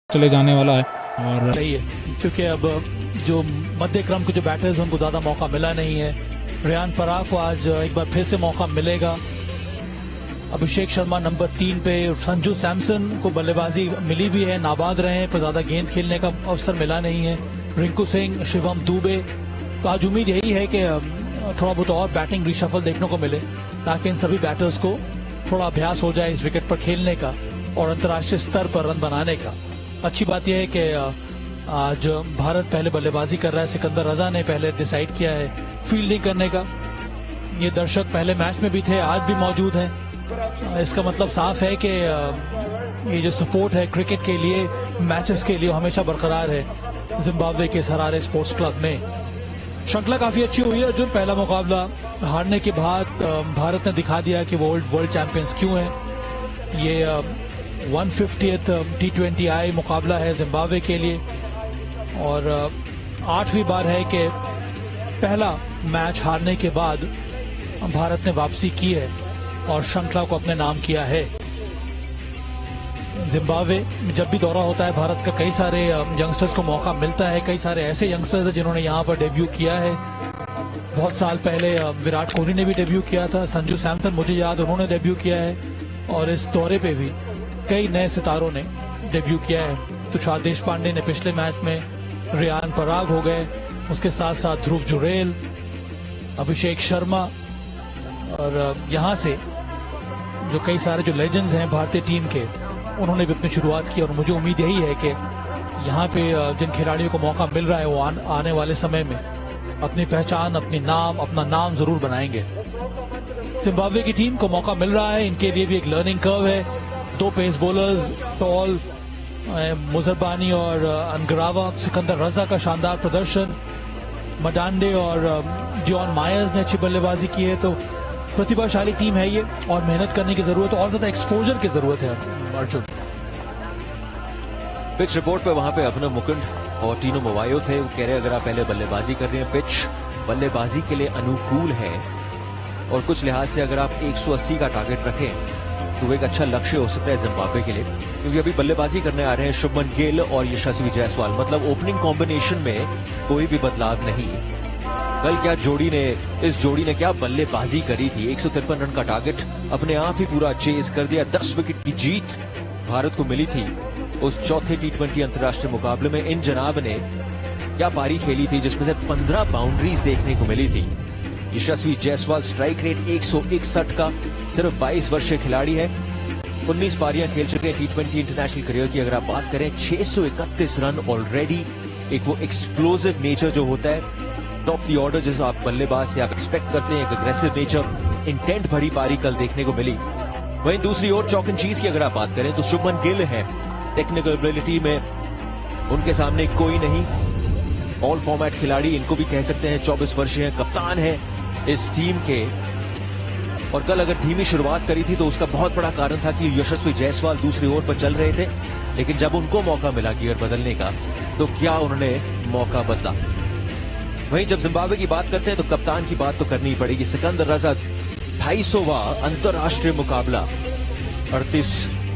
चले जाने वाला है और सही है क्योंकि अब जो मध्य क्रम के जो बैटर्स उनको ज्यादा मौका मिला नहीं है। रेयान पराग को आज एक बार फिर से मौका मिलेगा। अभिषेक शर्मा नंबर 3 पे, संजू सैमसन को बल्लेबाजी मिली भी है, नाबाद रहे हैं पर ज्यादा गेंद खेलने का अवसर मिला नहीं है। रिंकू सिंह, शिवम दुबे, तो आज उम्मीद यही है कि थोड़ा बहुत और बैटिंग रिशफल देखने को मिले ताकि इन सभी बैटर्स को थोड़ा अभ्यास हो जाए इस विकेट पर खेलने का और अंतर्राष्ट्रीय स्तर पर रन बनाने का। अच्छी बात यह है कि आज भारत पहले बल्लेबाजी कर रहा है। सिकंदर रजा ने पहले डिसाइड किया है फील्डिंग करने का। ये दर्शक पहले मैच में भी थे, आज भी मौजूद हैं। इसका मतलब साफ है कि ये जो सपोर्ट है क्रिकेट के लिए, मैचेस के लिए हमेशा बरकरार है जिम्बाब्वे के हरारे स्पोर्ट्स क्लब में। श्रृंखला काफी अच्छी हुई है। जो पहला मुकाबला हारने के बाद भारत ने दिखा दिया कि वो वर्ल्ड चैंपियंस क्यों है। ये 150th T20I मुकाबला है जिम्बाब्वे के लिए और 8वीं बार है कि पहला मैच हारने के बाद भारत ने वापसी की है और श्रृंखला को अपने नाम किया है। जिम्बाब्वे में जब भी दौरा होता है भारत का, कई सारे यंगस्टर्स को मौका मिलता है। कई सारे ऐसे यंगस्टर्स हैं जिन्होंने यहाँ पर डेब्यू किया है। बहुत साल पहले विराट कोहली ने भी डेब्यू किया था, संजू सैमसन मुझे याद उन्होंने डेब्यू किया है और इस दौरे पे भी कई नए सितारों ने डेब्यू किया है। तुषार देशपांडे ने पिछले मैच में, रेयान पराग हो गए, उसके साथ साथ ध्रुव जुरेल, अभिषेक शर्मा और यहाँ से जो कई सारे जो लेजेंड्स हैं भारतीय टीम के, उन्होंने भी अपनी शुरुआत की और मुझे उम्मीद यही है कि यहाँ पे जिन खिलाड़ियों को मौका मिल रहा है वो आने वाले समय में अपनी पहचान, अपना नाम जरूर बनाएंगे। जिम्बाब्वे की टीम को मौका मिल रहा है, इनके लिए भी एक लर्निंग कर्व है। 2 पेस बॉलर्स, टॉल मुजरबानी और अनगरावा, सिकंदर रजा का शानदार प्रदर्शन, मडांडे और डियोन मायर्स ने अच्छी बल्लेबाजी की है। तो प्रतिभाशाली टीम है ये और मेहनत करने की जरूरत है और ज्यादा एक्सपोजर की जरूरत है। अर्जुन, पिच रिपोर्ट पे वहां पे अभिनव मुकुंद और टीनो मोवायो थे। वो कह रहे हैं अगर आप पहले बल्लेबाजी कर रहे हैं, पिच बल्लेबाजी के लिए अनुकूल है और कुछ लिहाज से अगर आप 180 का टारगेट रखें तो वो एक अच्छा लक्ष्य हो सकता है जिम्बाब्वे के लिए, क्योंकि अभी बल्लेबाजी करने आ रहे हैं शुभमन गिल और यशस्वी जायसवाल। मतलब ओपनिंग कॉम्बिनेशन में कोई भी बदलाव नहीं। कल इस जोड़ी ने क्या बल्लेबाजी करी थी। 153 रन का टारगेट अपने आप ही पूरा चेज कर दिया। 10 विकेट की जीत भारत को मिली थी उस चौथे T20 अंतर्राष्ट्रीय मुकाबले में। इन जनाब ने क्या पारी खेली थी जिसमें से 15 बाउंड्रीज देखने को मिली थी। यशस्वी जायसवाल स्ट्राइक रेट 161 का, सिर्फ 22 वर्षीय खिलाड़ी है। 19 पारियां खेल चुके हैं T20 इंटरनेशनल करियर की। अगर आप बात करें 631 रन ऑलरेडी। एक वो एक्सप्लोसिव नेचर जो होता है टॉप दी ऑर्डर, जिसे आप बल्लेबाज से आप एक्सपेक्ट करते हैं, एक अग्रेसिव नेचर, इंटेंट भरी पारी कल देखने को मिली। वहीं दूसरी ओर चौक एंड चीज की अगर आप बात करें तो शुभमन गिल है। टेक्निकल एबिलिटी में उनके सामने कोई नहीं। ऑल फॉर्मेट खिलाड़ी इनको भी कह सकते हैं। 24 वर्षीय हैं, कप्तान है इस टीम के। और कल अगर धीमी शुरुआत करी थी तो उसका बहुत बड़ा कारण था कि यशस्वी जायसवाल दूसरी ओर पर चल रहे थे, लेकिन जब उनको मौका मिला गियर बदलने का तो क्या उन्होंने मौका बदला। वहीं जब जिम्बाब्वे की बात करते हैं तो कप्तान की बात तो करनी ही पड़ेगी। सिकंदर रजा 250वां अंतर्राष्ट्रीय मुकाबला। 38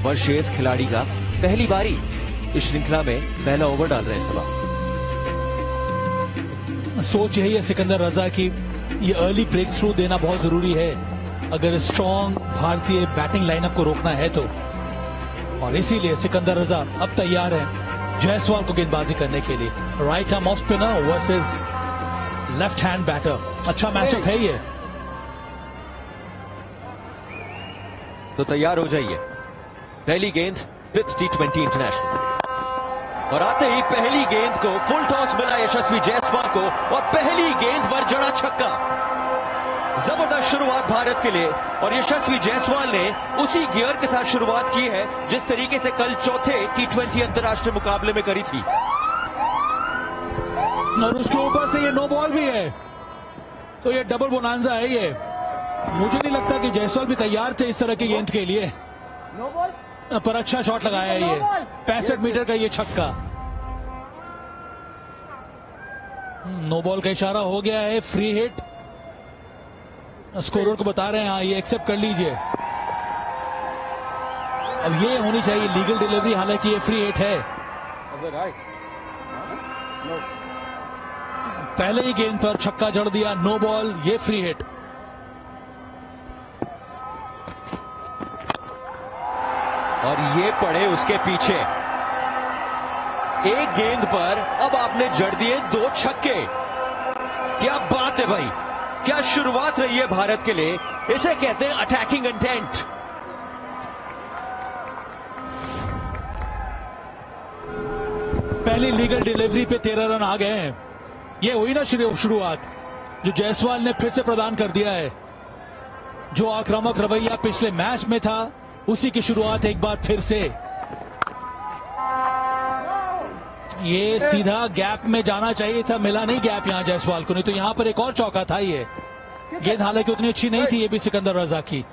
वर्षीय इस खिलाड़ी का पहली बारी इस श्रृंखला में पहला ओवर डाल रहे हैं। सोच यही है सिकंदर रजा की, ये अर्ली ब्रेक थ्रू देना बहुत जरूरी है अगर स्ट्रॉन्ग भारतीय बैटिंग लाइनअप को रोकना है तो। और इसीलिए सिकंदर रजा अब तैयार है जायसवाल को गेंदबाजी करने के लिए। Right arm off spinner versus left hand batter. अच्छा मैचअप है ये। तो तैयार हो जाइए। पहली गेंद विथ T20 इंटरनेशनल और आते ही पहली गेंद को फुल टॉस मिला यशस्वी जायसवाल को और पहली गेंद पर जड़ा छक्का। जबरदस्त शुरुआत भारत के लिए और यशस्वी जायसवाल ने उसी गियर के साथ शुरुआत की है जिस तरीके से कल चौथे T20 अंतर्राष्ट्रीय मुकाबले में करी थी। और उसके ऊपर से ये नो बॉल भी है, तो ये डबल बोनांजा है ये। मुझे नहीं लगता कि जायसवाल भी तैयार थे इस तरह की गेंद के लिए, पर अच्छा शॉट लगाया है ये। 65 मीटर का ये छक्का। नो बॉल का इशारा हो गया है, फ्री हिट। स्कोरर को बता रहे हैं हाँ ये एक्सेप्ट कर लीजिए। अब ये होनी चाहिए लीगल डिलीवरी, हालांकि ये फ्री हिट है। पहले ही गेंद पर छक्का जड़ दिया, नो बॉल, ये फ्री हिट। और ये पड़े उसके पीछे। एक गेंद पर अब आपने जड़ दिए 2 छक्के। क्या बात है भाई, क्या शुरुआत रही है भारत के लिए। इसे कहते हैं अटैकिंग इंटेंट। पहली लीगल डिलीवरी पे 13 रन आ गए हैं। ये हुई ना शुरुआत जो जायसवाल ने फिर से प्रदान कर दिया है। जो आक्रामक रवैया पिछले मैच में था, उसी की शुरुआत एक बार फिर से। ये सीधा गैप में जाना चाहिए था, मिला नहीं गैप यहां जायसवाल को, नहीं तो यहां पर एक और चौका था। ये गेंद हालांकि उतनी अच्छी नहीं थी, ये भी सिकंदर रजा की।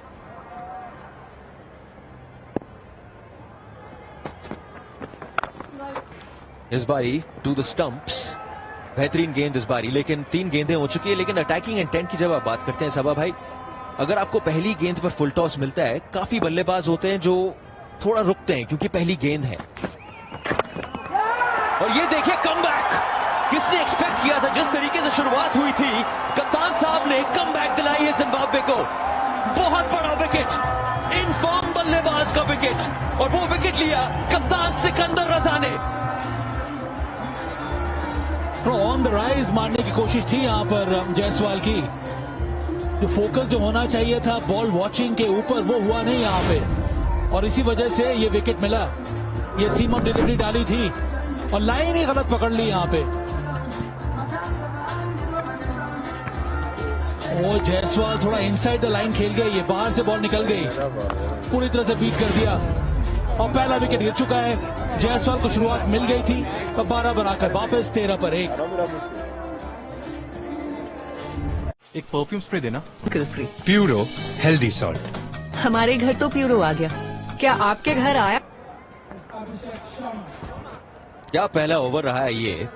इस बारी टू द स्टंप्स, बेहतरीन गेंद इस बारी, लेकिन 3 गेंदें हो चुकी है। लेकिन अटैकिंग इंटेंट की जब आप बात करते हैं सबा भाई, अगर आपको पहली गेंद पर फुल टॉस मिलता है, काफी बल्लेबाज होते हैं जो थोड़ा रुकते हैं क्योंकि पहली गेंद है। और ये देखिए कमबैक, किसने एक्सपेक्ट किया था जिस तरीके से शुरुआत हुई थी। कप्तान साहब ने कमबैक दिलाई है जिम्बाब्वे को। बहुत बड़ा विकेट, इनफॉर्म बल्लेबाज का विकेट, और वो विकेट लिया कप्तान सिकंदर रजा ने। ऑन द राइज मारने की कोशिश थी यहां पर जायसवाल की। जो फोकस जो होना चाहिए था बॉल वॉचिंग के ऊपर, वो हुआ नहीं यहां पे, और इसी वजह से ये विकेट मिला। ये सीम ऑफ डिलीवरी डाली थी और लाइन ही गलत पकड़ ली यहां पे। वो जायसवाल थोड़ा इनसाइड द लाइन खेल गई, ये बाहर से बॉल निकल गई, पूरी तरह से बीट कर दिया और पहला विकेट गिर चुका है। जायसवाल को शुरुआत मिल गई थी और 12 बनाकर वापस 13 पर 1। एक परफ्यूम स्प्रे देना। बिल्कुल फ्री। Furrow healthy salt. हमारे घर तो प्यूरो आ गया, क्या आपके घर आया? क्या पहला ओवर रहा है ये,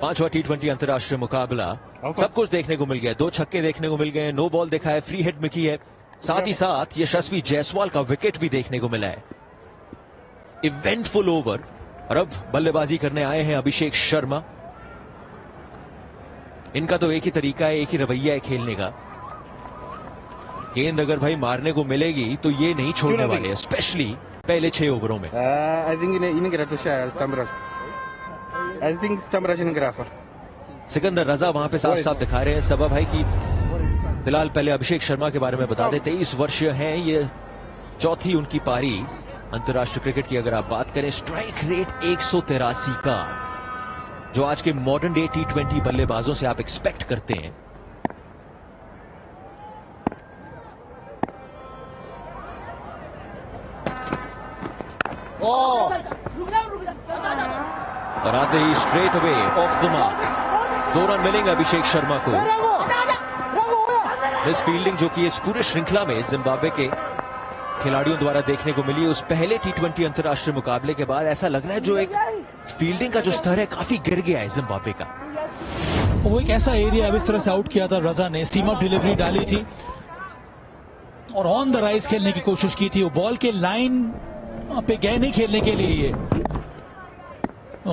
5वां T20 अंतर्राष्ट्रीय मुकाबला। सब कुछ देखने को मिल गया, 2 छक्के देखने को मिल गए, नो बॉल देखा है, फ्री हिट मिकी है, साथ ही साथ यशस्वी जायसवाल का विकेट भी देखने को मिला है। Eventful over. और अब बल्लेबाजी करने आए हैं अभिषेक शर्मा। इनका तो एक ही तरीका है, एक ही रवैया है खेलने का। गेंद अगर भाई मारने को मिलेगी तो ये नहीं छोड़ने वाले, स्पेशली पहले 6 ओवरों में। सिकंदर रजा वहां पे साफ साफ दिखा रहे हैं सबा भाई की। फिलहाल पहले अभिषेक शर्मा के बारे में बता दें, 23 वर्षीय हैं, ये 4थी उनकी पारी अंतर्राष्ट्रीय क्रिकेट की। अगर आप बात करें स्ट्राइक रेट 183 का, जो आज के मॉडर्न डे T20 बल्लेबाजों से आप एक्सपेक्ट करते हैं। और आते ही straight away off the mark 2 run मिलेंगे अभिषेक शर्मा को। मिस फील्डिंग जो कि इस पूरे श्रृंखला में जिम्बाब्वे के खिलाड़ियों द्वारा देखने को मिली, उस पहले T20 अंतर्राष्ट्रीय मुकाबले के बाद ऐसा लग रहा है जो एक फील्डिंग का जो स्तर है काफी गिर गया है जिम्बाब्वे का। वो एक ऐसा एरिया अब इस तरह से आउट किया था रजा ने, सीम ऑफ डिलीवरी डाली थी और ऑन द राइज खेलने की कोशिश की थी। वो बॉल के लाइन पे गए नहीं खेलने के लिए, ये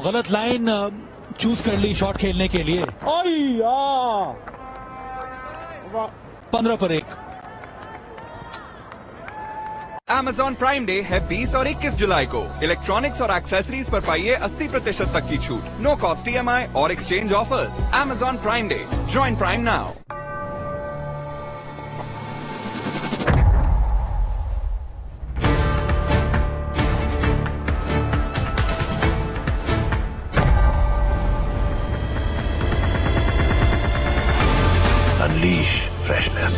गलत लाइन चूज कर ली शॉट खेलने के लिए। 15 पर 1। Amazon Prime Day है 20 और 21 जुलाई को। इलेक्ट्रॉनिक्स और एक्सेसरीज पर पाइए 80% तक की छूट। नो कॉस्ट EMI और exchange offers. Amazon Prime Day, join prime now. Unleash freshness.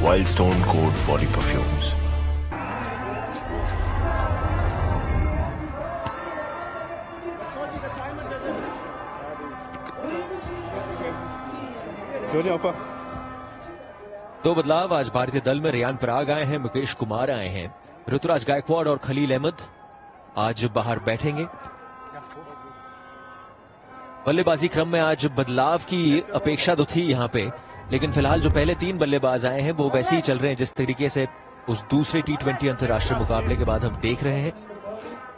Wild Stone Cold Body Perfumes. दो बदलाव आज भारतीय दल में। रियान पराग आए हैं, मुकेश कुमार आए हैं, ऋतुराज गायकवाड़ और खलील अहमद आज बाहर बैठेंगे। बल्लेबाजी क्रम में आज बदलाव की अपेक्षा तो थी यहां पे, लेकिन फिलहाल जो पहले 3 बल्लेबाज आए हैं वो वैसे ही चल रहे हैं जिस तरीके से उस दूसरे T20 अंतर्राष्ट्रीय मुकाबले के बाद हम देख रहे हैं।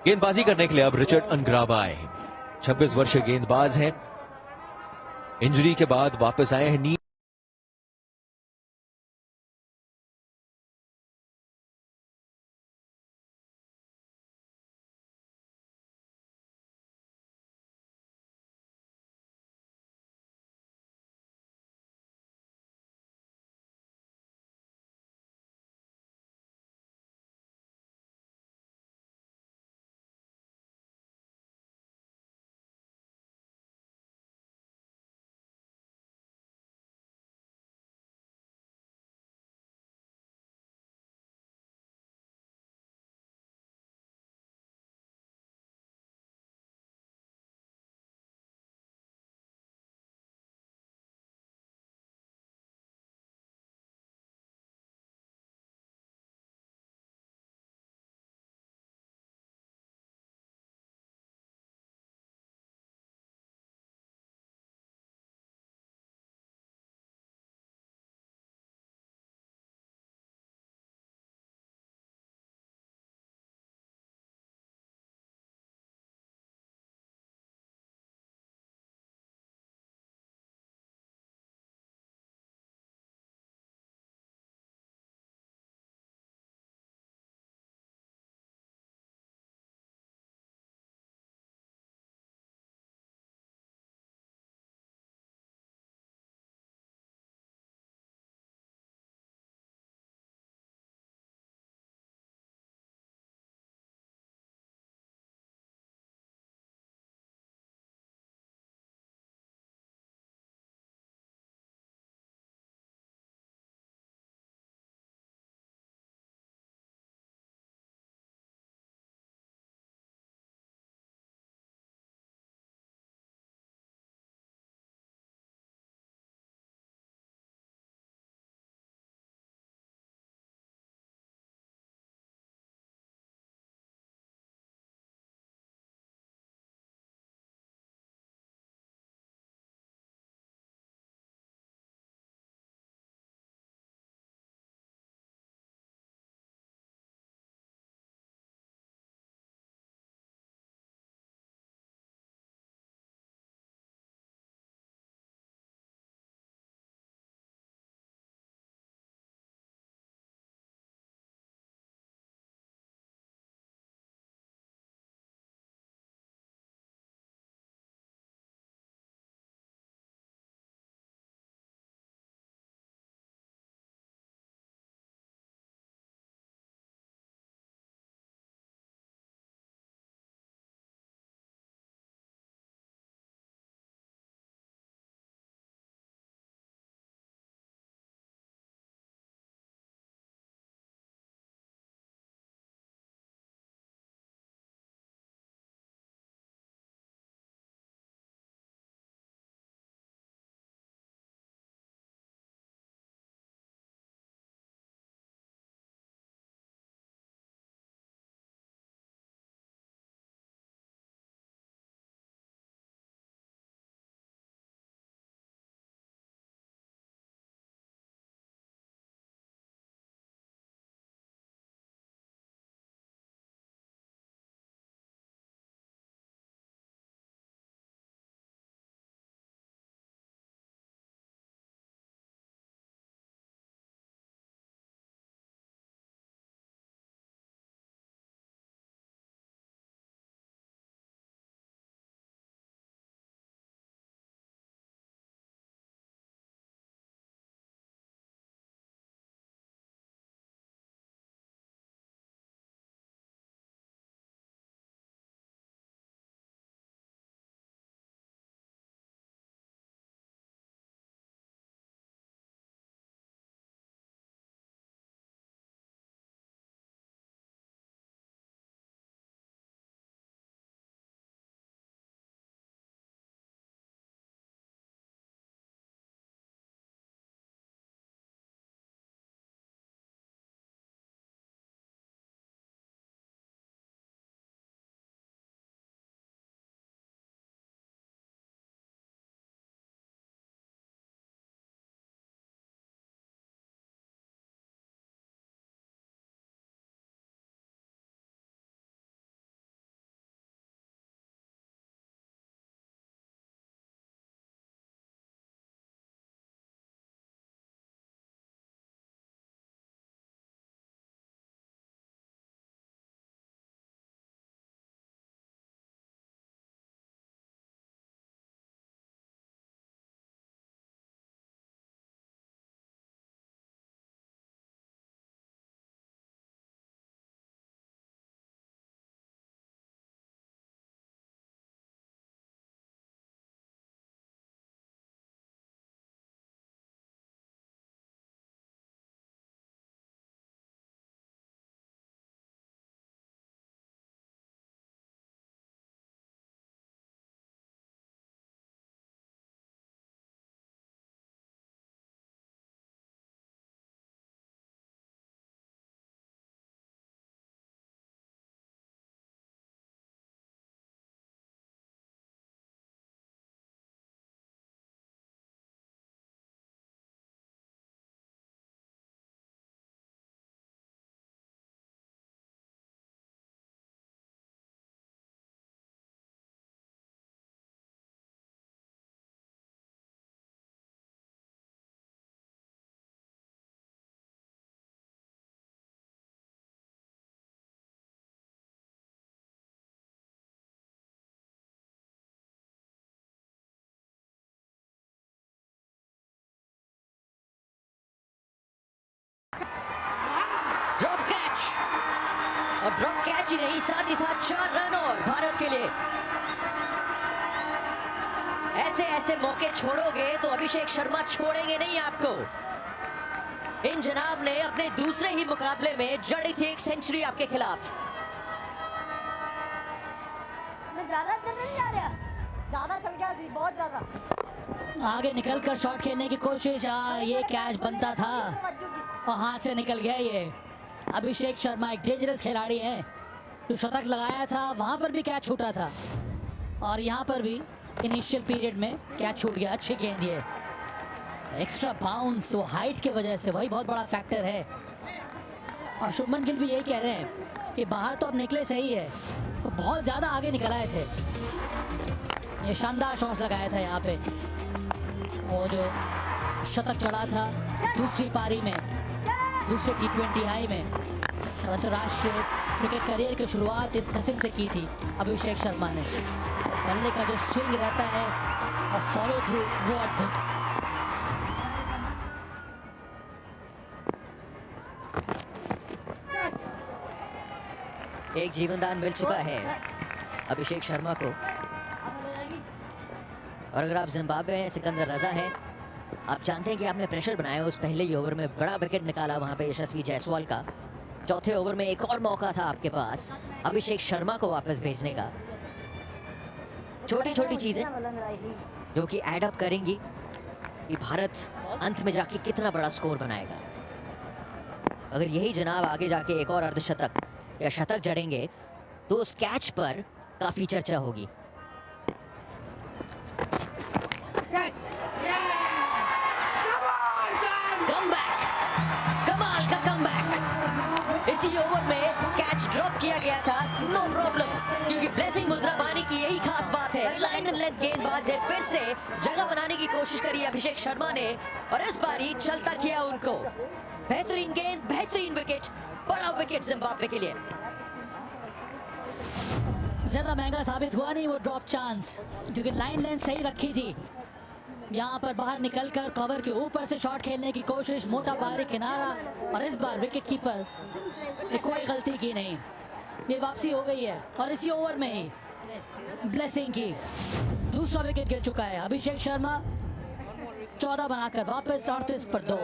गेंदबाजी करने के लिए अब रिचर्ड अनग्राबा आए हैं। 26 वर्षीय गेंदबाज हैं, इंजरी के बाद वापस आए हैं। नी और ड्रॉप कैच ही नहीं, साथ ही साथ 4 रन और भारत के लिए। ऐसे ऐसे मौके छोड़ोगे तो अभिषेक शर्मा छोड़ेंगे नहीं आपको। इन जनाब ने अपने दूसरे ही मुकाबले में जड़ी थी एक सेंचुरी आपके खिलाफ। मैं ज्यादा चल नहीं जा रहा, ज्यादा चल गया जी, बहुत ज्यादा। आगे निकलकर शॉट खेलने की कोशिश, ये कैच बनता था और हाथ से निकल गया ये। अभिषेक शर्मा एक डेंजरस खिलाड़ी है, जो शतक लगाया था वहां पर भी कैच छूटा था और यहाँ पर भी इनिशियल पीरियड में कैच छूट गया। अच्छी गेंद ये, एक्स्ट्रा बाउंस, वो हाइट की वजह से वही बहुत बड़ा फैक्टर है। और शुभमन गिल भी यही कह रहे हैं कि बाहर तो अब निकले सही है, तो बहुत ज़्यादा आगे निकल आए थे। ये शानदार शॉट्स लगाया था यहाँ पे, वो जो शतक चढ़ा था दूसरी पारी में, दूसरे T20 आई में। अंतर्राष्ट्रीय क्रिकेट करियर की शुरुआत इस किस्म से की थी अभिषेक शर्मा ने। बल्ले का जो स्विंग रहता है और फॉलो थ्रू, वो अद्भुत। एक जीवनदान मिल चुका है अभिषेक शर्मा को। और अगर आप जिम्बाब्वे हैं, सिकंदर रजा हैं, आप जानते हैं कि आपने प्रेशर बनाया उस पहले ही ओवर में, बड़ा विकेट निकाला वहां पे यशस्वी जायसवाल का। चौथे ओवर में एक और मौका था आपके पास अभिषेक शर्मा को वापस भेजने का। छोटी छोटी चीजें जो कि ऐड अप करेंगी कि भारत अंत में जाके कितना बड़ा स्कोर बनाएगा। अगर यही जनाब आगे जाके एक और अर्धशतक या शतक जड़ेंगे तो उस कैच पर काफी चर्चा होगी। कमबैक, कमाल का कमबैक। इसी ओवर में कैच ड्रॉप किया गया था, नो प्रॉब्लम, क्योंकि ब्लेसिंग मुजराबानी की यही खास बात है। लाइन एंड लेंथ गेंदबाज है, फिर से जगह बनाने की कोशिश करी अभिषेक शर्मा ने और इस बारी चलता किया उनको। बेहतरीन गेंद, बेहतरीन विकेट, बड़ा विकेट जिम्बाब्वे के लिए। ज्यादा महंगा साबित हुआ नहीं वो ड्रॉप चांस, क्योंकि लाइन लेंथ सही रखी थी। यहाँ पर बाहर निकलकर कवर के ऊपर से शॉट खेलने की कोशिश, मोटा बाहरी किनारा, और इस बार विकेट कीपर ने कोई गलती की नहीं। ये वापसी हो गई है और इसी ओवर में ही ब्लेसिंग की दूसरा विकेट गिर चुका है। अभिषेक शर्मा 14 बनाकर वापस 38 पर 2।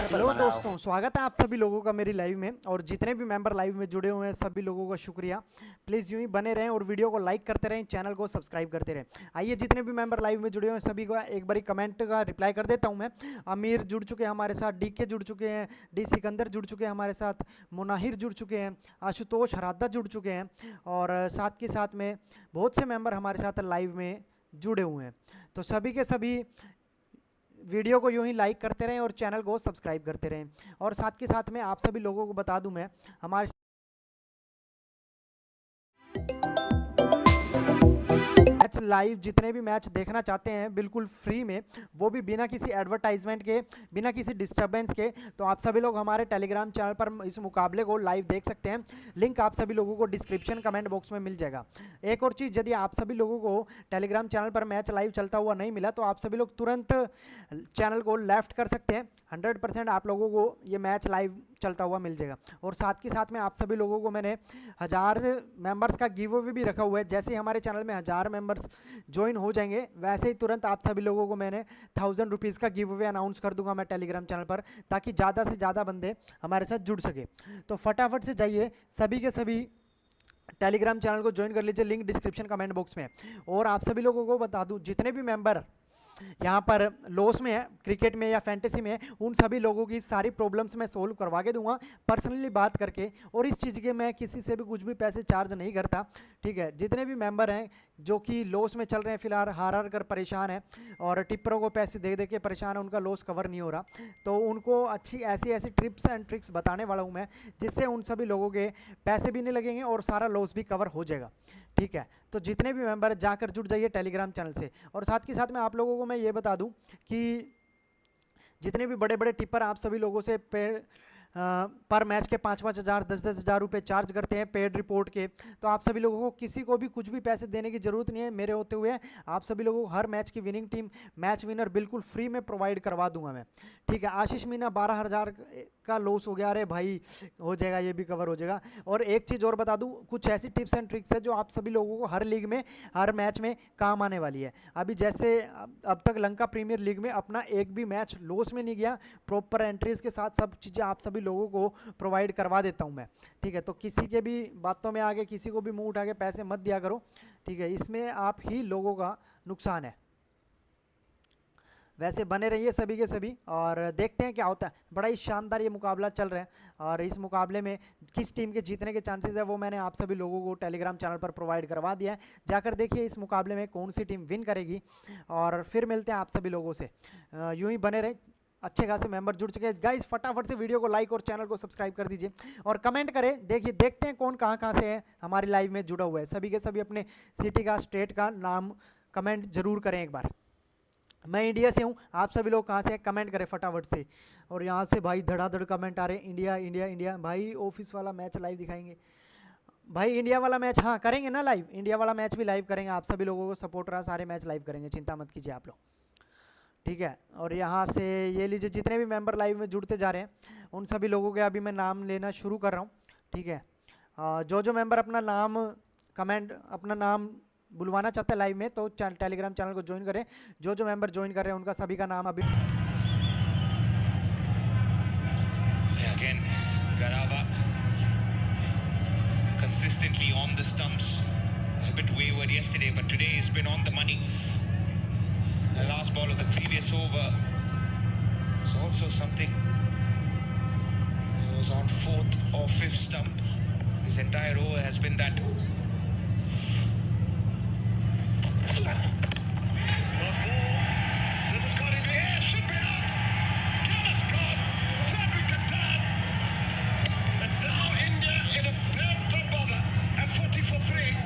हेलो दोस्तों, स्वागत है आप सभी लोगों का मेरी लाइव में। और जितने भी मेंबर लाइव में जुड़े हुए हैं सभी लोगों का शुक्रिया। प्लीज़ यूं ही बने रहें और वीडियो को लाइक करते रहें, चैनल को सब्सक्राइब करते रहें। आइए, जितने भी मेंबर लाइव में जुड़े हुए हैं सभी को एक बारी कमेंट का रिप्लाई कर देता हूं मैं। अमीर जुड़ चुके हैं हमारे साथ, DK जुड़ चुके हैं, D सिकंदर जुड़ चुके हैं हमारे साथ, मुनाहिर जुड़ चुके हैं, आशुतोष हरादा जुड़ चुके हैं, और साथ के साथ में बहुत से मेंबर हमारे साथ लाइव में जुड़े हुए हैं। तो सभी के सभी वीडियो को यूं ही लाइक करते रहें और चैनल को सब्सक्राइब करते रहें। और साथ के साथ में आप सभी लोगों को बता दूं मैं, हमारे मैच लाइव जितने भी मैच देखना चाहते हैं बिल्कुल फ्री में, वो भी बिना किसी एडवर्टाइजमेंट के, बिना किसी डिस्टर्बेंस के, तो आप सभी लोग हमारे टेलीग्राम चैनल पर इस मुकाबले को लाइव देख सकते हैं। लिंक आप सभी लोगों को डिस्क्रिप्शन कमेंट बॉक्स में मिल जाएगा। एक और चीज़, यदि आप सभी लोगों को टेलीग्राम चैनल पर मैच लाइव चलता हुआ नहीं मिला तो आप सभी लोग तुरंत चैनल को लेफ्ट कर सकते हैं। 100% आप लोगों को ये मैच लाइव चलता हुआ मिल जाएगा। और साथ के साथ में आप सभी लोगों को मैंने 1000 मेंबर्स का गिव अवे भी रखा हुआ है। जैसे ही हमारे चैनल में 1000 मेंबर्स ज्वाइन हो जाएंगे, वैसे ही तुरंत आप सभी लोगों को मैंने 1000 रुपीज़ का गिव अवे अनाउंस कर दूंगा मैं टेलीग्राम चैनल पर, ताकि ज़्यादा से ज़्यादा बंदे हमारे साथ जुड़ सके। तो फटाफट से जाइए, सभी के सभी टेलीग्राम चैनल को ज्वाइन कर लीजिए, लिंक डिस्क्रिप्शन कमेंट बॉक्स में। और आप सभी लोगों को बता दूं, जितने भी मेंबर यहाँ पर लॉस में है, क्रिकेट में या फैंटेसी में, उन सभी लोगों की सारी प्रॉब्लम्स मैं सोल्व करवा के दूंगा पर्सनली बात करके। और इस चीज़ के मैं किसी से भी कुछ भी पैसे चार्ज नहीं करता, ठीक है। जितने भी मेंबर हैं जो कि लॉस में चल रहे हैं, फिलहाल हार कर परेशान हैं और टिप्परों को पैसे दे दे के परेशान है, उनका लॉस कवर नहीं हो रहा, तो उनको अच्छी ऐसी टिप्स एंड ट्रिक्स बताने वाला हूँ मैं, जिससे उन सभी लोगों के पैसे भी नहीं लगेंगे और सारा लॉस भी कवर हो जाएगा, ठीक है। तो जितने भी मेंबर जाकर जुड़ जाइए टेलीग्राम चैनल से। और साथ के साथ में आप लोगों को मैं ये बता दूं कि जितने भी बड़े बड़े टिप्पर आप सभी लोगों से पर मैच के 5-5 हज़ार 10-10 हज़ार रुपये चार्ज करते हैं पेड रिपोर्ट के। तो आप सभी लोगों को किसी को भी कुछ भी पैसे देने की ज़रूरत नहीं है मेरे होते हुए। आप सभी लोगों को हर मैच की विनिंग टीम मैच विनर बिल्कुल फ्री में प्रोवाइड करवा दूंगा मैं, ठीक है। आशीष मीना 12,000 का लॉस हो गया, अरे भाई हो जाएगा, ये भी कवर हो जाएगा। और एक चीज़ और बता दूं, कुछ ऐसी टिप्स एंड ट्रिक्स है जो आप सभी लोगों को हर लीग में हर मैच में काम आने वाली है। अभी जैसे अब तक लंका प्रीमियर लीग में अपना एक भी मैच लॉस में नहीं गया, प्रॉपर एंट्रीज के साथ सब चीज़ें आप सभी लोगों को प्रोवाइड करवा देता हूं मैं, ठीक है। तो किसी के भी बातों में आगे किसी को भी मुंह उठा के पैसे मत दिया करो, ठीक है, इसमें आप ही लोगों का नुकसान है। वैसे बने रहिए सभी के सभी और देखते हैं क्या होता है। बड़ा ही शानदार ये मुकाबला चल रहा है और इस मुकाबले में किस टीम के जीतने के चांसेस है वो मैंने आप सभी लोगों को टेलीग्राम चैनल पर प्रोवाइड करवा दिया है। जाकर देखिए इस मुकाबले में कौन सी टीम विन करेगी और फिर मिलते हैं आप सभी लोगों से। यूं ही बने रहे, अच्छे खासे मेंबर जुड़ चुके हैं गाइस। फटाफट से वीडियो को लाइक और चैनल को सब्सक्राइब कर दीजिए और कमेंट करें। देखिए देखते हैं कौन कहाँ से है हमारी लाइव में जुड़ा हुआ है। सभी के सभी अपने सिटी का स्टेट का नाम कमेंट जरूर करें एक बार। मैं इंडिया से हूँ, आप सभी लोग कहाँ से हैं कमेंट करें फटाफट से। और यहाँ से भाई धड़ाधड़ कमेंट आ रहे हैं, इंडिया इंडिया इंडिया। भाई ऑफिस वाला मैच लाइव दिखाएंगे भाई, इंडिया वाला मैच हाँ करेंगे ना लाइव, इंडिया वाला मैच भी लाइव करेंगे। आप सभी लोगों को सपोर्ट रहा, सारे मैच लाइव करेंगे, चिंता मत कीजिए आप लोग, ठीक है। और यहाँ से ये लीजिए जितने भी मेंबर लाइव में जुड़ते जा रहे हैं उन सभी लोगों के अभी मैं नाम लेना शुरू कर रहा हूँ, ठीक है। जो मेंबर अपना नाम कमेंट अपना नाम बुलवाना चाहते हैं लाइव में तो टेलीग्राम चैनल को ज्वाइन करें। जो मेंबर ज्वाइन कर रहे हैं उनका सभी का नाम अभी Again, Garava consistently on the stumps. It's a bit wayward yesterday, but today he's been on the money. The last ball of the previous over is also something. He was on 4th or 5th stump. This entire over has been that. Last ball. This has got into the air. Should be out. Gallus gone. Frederick Katan. And now India in a bit of bother at 40 for 3.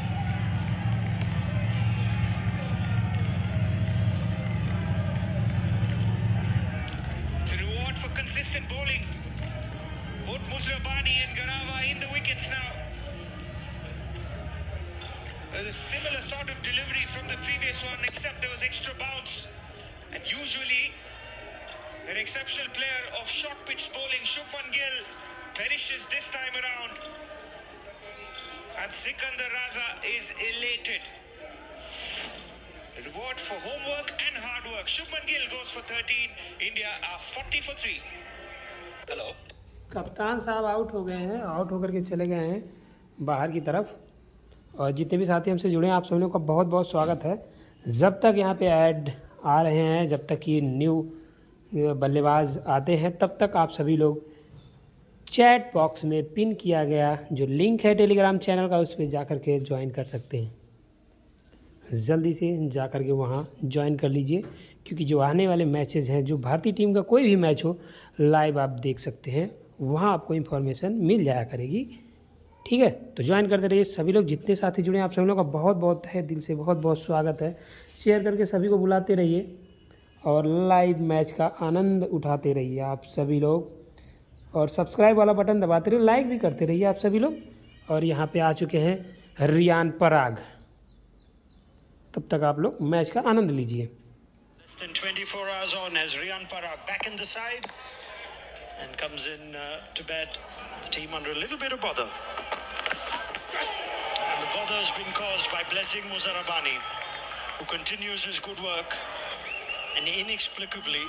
It's a reward for consistent bowling. Both Musrabani and Garava in the wickets now. There's a similar sort of delivery from the previous one, except there was extra bounce. And usually, an exceptional player of short pitch bowling, Shubman Gill, perishes this time around. And Sikandar Raza is elated. Reward for homework and hard work. Shubman Gill goes for 13. India are 40 for 3. Hello. कप्तान साहब out हो गए हैं, out होकर के चले गए हैं बाहर की तरफ। और जितने भी साथी हमसे जुड़े हैं आप सभी लोगों का बहुत बहुत स्वागत है। जब तक यहाँ पे ऐड आ रहे हैं, जब तक ये न्यू बल्लेबाज आते हैं, तब तक आप सभी लोग चैट बॉक्स में पिन किया गया जो लिंक है टेलीग्राम चैनल का उस पर जा कर के ज्वाइन कर सकते हैं। जल्दी से जा कर के वहाँ ज्वाइन कर लीजिए, क्योंकि जो आने वाले मैचेस हैं, जो भारतीय टीम का कोई भी मैच हो लाइव आप देख सकते हैं, वहाँ आपको इन्फॉर्मेशन मिल जाया करेगी, ठीक है। तो ज्वाइन करते रहिए सभी लोग। जितने साथी जुड़े हैं आप सभी लोगों का बहुत बहुत है दिल से बहुत बहुत स्वागत है। शेयर करके सभी को बुलाते रहिए और लाइव मैच का आनंद उठाते रहिए आप सभी लोग। और सब्सक्राइब वाला बटन दबाते रहिए, लाइक भी करते रहिए आप सभी लोग। और यहाँ पे आ चुके हैं रियान पराग, तब तक आप लोग मैच का आनंद लीजिए। Less than 24 hours on as Riyan Parag back in the side and comes in to bed. The team under a little bit of bother. And the bother has been caused by Blessing Muzarabani, who continues his good work and inexplicably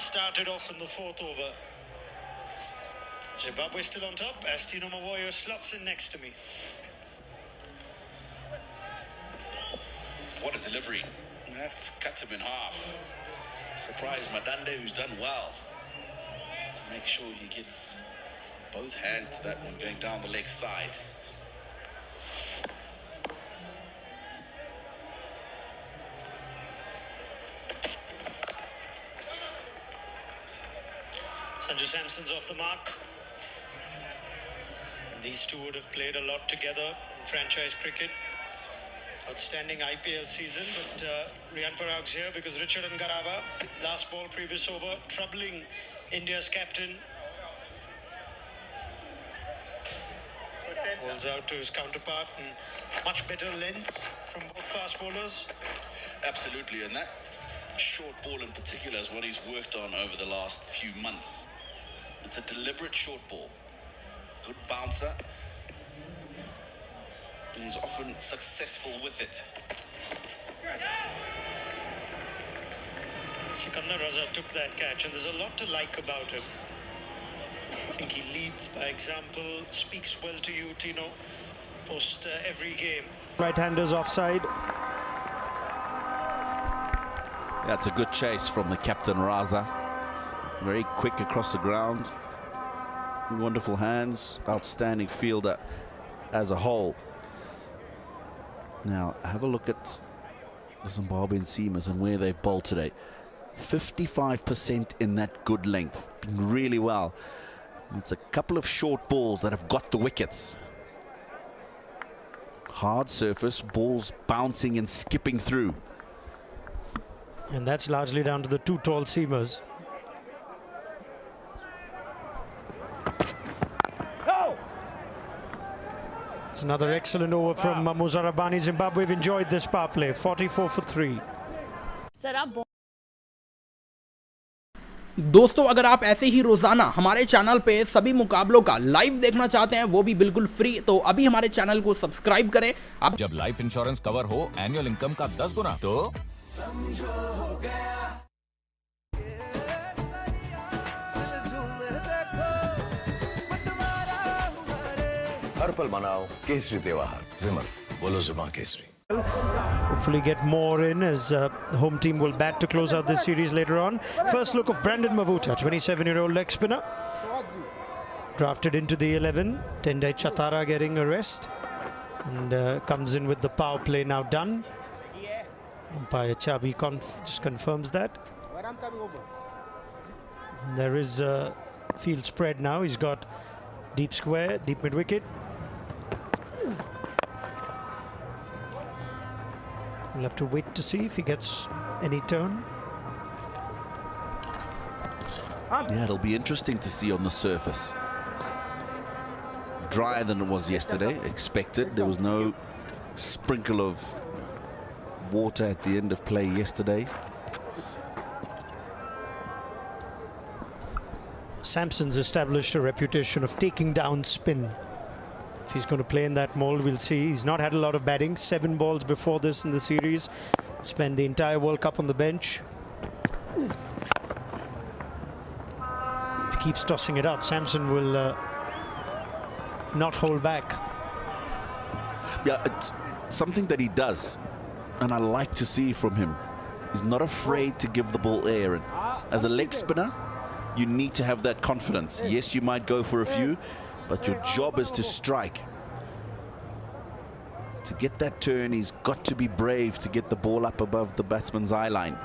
started off in the 4th over. Zimbabwe still on top as Tino Mawoyo slots in next to me. What a delivery. That cuts him in half. Surprised Madande, who's done well, to make sure he gets both hands to that one going down the leg side. Sanju Samson's off the mark. And these two would have played a lot together in franchise cricket. Outstanding IPL season, but Riyan Parag's here because Richard and Garava, last ball, previous over, troubling India's captain. Balls out to his counterpart and much better lengths from both fast bowlers. Absolutely, and that short ball in particular is what he's worked on over the last few months. It's a deliberate short ball. Good bouncer. And he's often successful with it. Sikandar Raza took that catch, and there's a lot to like about him. I think he leads by example, speaks well to you, Tino, post every game. Right-handers offside. That's a good chase from the captain, Raza. Very quick across the ground. Wonderful hands. Outstanding fielder as a whole. Now, have a look at the Zimbabwean seamers and where they've bowled today. 55% in that good length. Been really well. It's a couple of short balls that have got the wickets. Hard surface, balls bouncing and skipping through. And that's largely down to the two tall seamers. It's another excellent over from Muzarabani. Zimbabwe have enjoyed this power play. 44 for 3. दोस्तों अगर आप ऐसे ही रोजाना हमारे channel पे सभी मुकाबलों का लाइव देखना चाहते हैं, वो भी बिल्कुल फ्री, तो अभी हमारे चैनल को सब्सक्राइब करें। अब जब लाइफ इंश्योरेंस कवर हो एनुअल इनकम का 10 गुना तो हर पल मनाओ केसरी त्योहार। विमल, बोलो जुबान Kesari. Hopefully get more in as the home team will bat to close out this series later on. First look of Brandon Mavuta, 27-year-old leg spinner. Drafted into the 11. Tendai Chatara getting a rest. And comes in with the power play now done. Umpire Chabi just confirms that. There is a field spread now. He's got deep square, deep mid-wicket. We'll have to wait to see if he gets any turn. Yeah, it'll be interesting to see on the surface. Drier than it was yesterday, expected. There was no sprinkle of water at the end of play yesterday. Samson's established a reputation of taking down spin. If he's going to play in that mold, we'll see. He's not had a lot of batting. 7 balls before this in the series. Spent the entire World Cup on the bench. If he keeps tossing it up, Samson will not hold back. Yeah, it's something that he does, and I like to see from him. He's not afraid to give the ball air. And as a leg spinner, you need to have that confidence. Yes, you might go for a few, but your job is to strike. To get that turn, he's got to be brave to get the ball up above the batsman's eye line.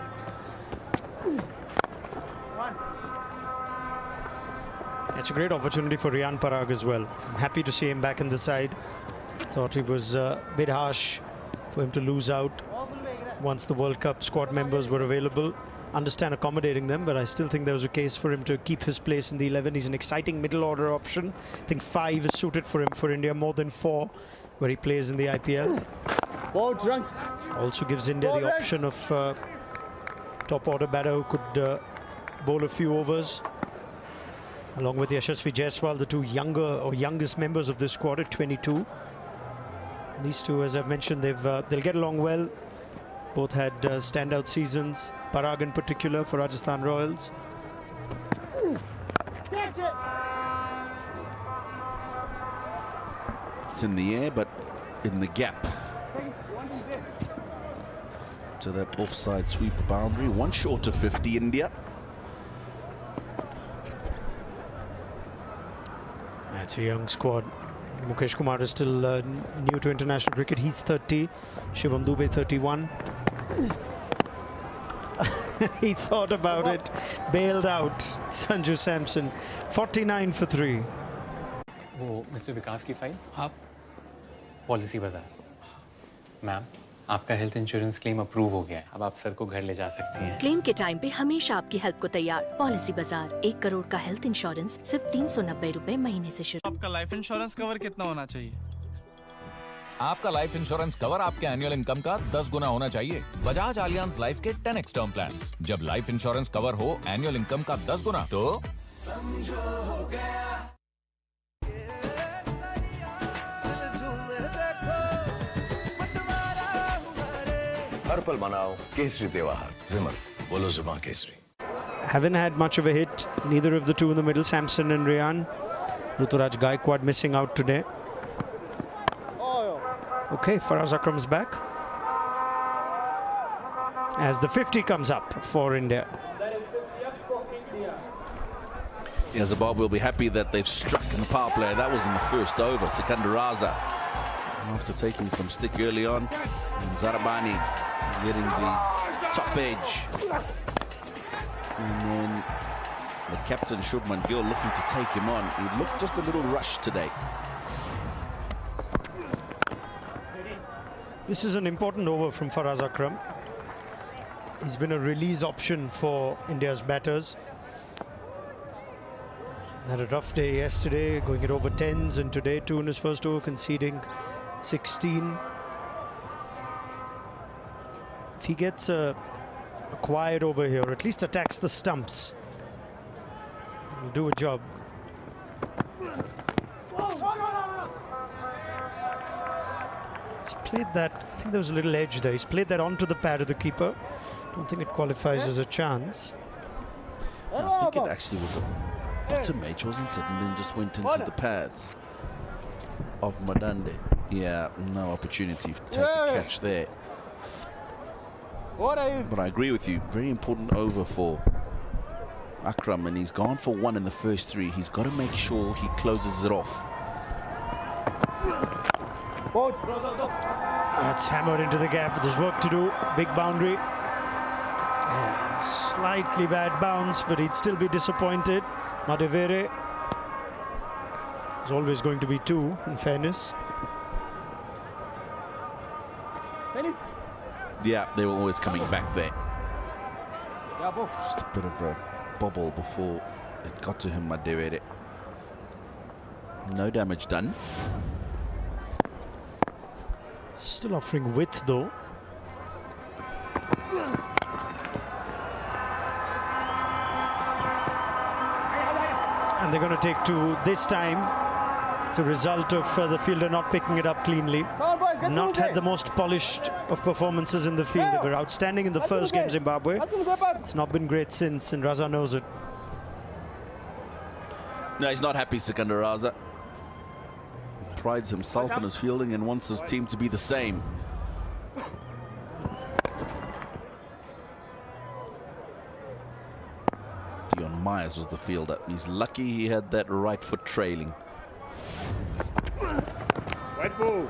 It's a great opportunity for Riyan Parag as well. I'm happy to see him back in the side. Thought it was a bit harsh for him to lose out once the World Cup squad members were available. Understand accommodating them, but I still think there was a case for him to keep his place in the 11. He's an exciting middle order option. I think 5 is suited for him for India, more than 4 where he plays in the IPL. Also gives India the option of top order batter who could bowl a few overs. Along with Yashasvi Jaiswal, the two youngest members of this squad at 22. These two, as I've mentioned, they'll get along well. Both had standout seasons. Parag in particular for Rajasthan Royals. It's in the air, but in the gap. To that offside sweep boundary. 1 short of 50, India. That's a young squad. Mukesh Kumar is still new to international cricket. He's 30. Shivam Dube 31. He thought about it, bailed out. Sanju Samson, 49 for 3. वो mister विकास की file आप policy बाजार ma'am आपका health insurance claim approve हो गया है। अब आप सर को घर ले जा सकती हैं। क्लेम के टाइम पे हमेशा आपकी हेल्प को तैयार। पॉलिसी बाजार 1 करोड़ का हेल्थ इंश्योरेंस सिर्फ 390 रुपए महीने से शुरू। आपका लाइफ इंश्योरेंस कवर कितना होना चाहिए? आपका लाइफ इंश्योरेंस कवर आपके एनुअल इनकम का 10 गुना होना चाहिए। बजाज आलियांज लाइफ के 10x टर्म प्लान्स। जब लाइफ इंश्योरेंस कवर हो एनुअल इनकम का 10 गुना तो समझो हो गया। हर पल मनाओ केसरी त्योहार। विमल, बोलो जुबान Kesari. Haven't had much of a hit, neither of the two in the middle, Samson and Ryan. Ruturaj Gaikwad missing out today. Okay, Faraz Akram's back. As the 50 comes up for India. Yeah, Zimbabwe will be happy that they've struck in the power play. That was in the first over. Sikandar Raza, after taking some stick early on, and Zarabani getting the top edge. And then the captain, Shubman Gill, looking to take him on. He looked just a little rushed today. This is an important over from Faraz Akram. He's been a release option for India's batters. Had a rough day yesterday, going it over 10s, and today 2 in his first over, conceding 16. If he gets a quiet over here, or at least attacks the stumps, he'll do a job. He's played that, I think there was a little edge there. He's played that onto the pad of the keeper. Don't think it qualifies as a chance. I think it actually was a bottom edge, wasn't it? And then just went into the pads of Madande. Yeah, no opportunity to take a catch there. But I agree with you. Very important over for Akram, and he's gone for 1 in the first 3. He's got to make sure he closes it off. That's hammered into the gap. There's work to do. Big boundary. Slightly bad bounce, but he'd still be disappointed. Madevere is always going to be 2, in fairness. Yeah, they were always coming back there. Just a bit of a bobble before it got to him, Madevere. No damage done. Still offering width though. And they're going to take 2 this time. It's a result of the fielder not picking it up cleanly. Not had the most polished of performances in the field. They were outstanding in the first game, Zimbabwe. It's not been great since, and Raza knows it. No, he's not happy, Sikandar Raza. Prides himself in his fielding and wants his team to be the same. Dion Myers was the fielder. He's lucky he had that right foot trailing. White ball.